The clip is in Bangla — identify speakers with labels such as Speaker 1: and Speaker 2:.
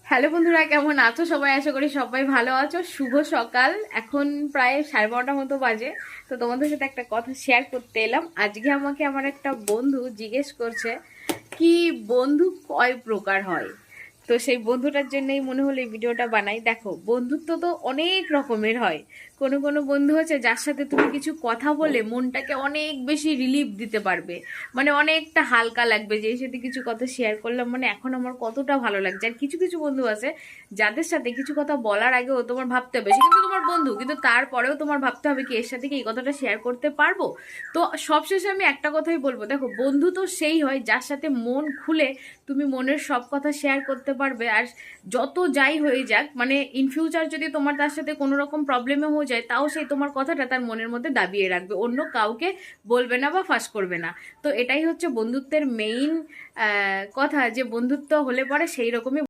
Speaker 1: হ্যালো বন্ধুরা, কেমন আছো সবাই? আশা করি সবাই ভালো আছো। শুভ সকাল। এখন প্রায় 12:30 মতো বাজে। তো তোমাদের সাথে একটা কথা শেয়ার করতে এলাম। আজকে আমাকে আমার একটা বন্ধু জিজ্ঞেস করছে কি বন্ধু কয় প্রকার হয়। তো সেই বন্ধুটার জন্যই মনে হলো এই ভিডিওটা বানাই। দেখো, বন্ধুত্ব তো অনেক রকমের হয়। কোনো কোনো বন্ধু আছে যার সাথে তুমি কিছু কথা বলে মনটাকে অনেক বেশি রিলিফ দিতে পারবে, মানে অনেকটা হালকা লাগবে যে এর সাথে কিছু কথা শেয়ার করলাম, মানে এখন আমার কতটা ভালো লাগছে। আর কিছু কিছু বন্ধু আছে যাদের সাথে কিছু কথা বলার আগেও তোমার ভাবতে হবে সে কিন্তু তোমার বন্ধু, কিন্তু তারপরেও তোমার ভাবতে হবে কি এর সাথে কি এই কথাটা শেয়ার করতে পারবো। তো সবশেষে আমি একটা কথাই বলবো, দেখো বন্ধু তো সেই হয় যার সাথে মন খুলে তুমি মনের সব কথা শেয়ার করতে পারবে। আর যত যাই হয়ে যাক, মানে ইন ফিউচার যদি তোমার তার সাথে কোনো রকম প্রবলেমে হয়ে যায়, তাও সেই তোমার কথাটা তার মনের মধ্যে দাবিয়ে রাখবে, অন্য কাউকে বলবে না বা ফাঁস করবে না। তো এটাই হচ্ছে বন্ধুত্বের মেইন কথা, যে বন্ধুত্ব হলে পরে সেই রকমই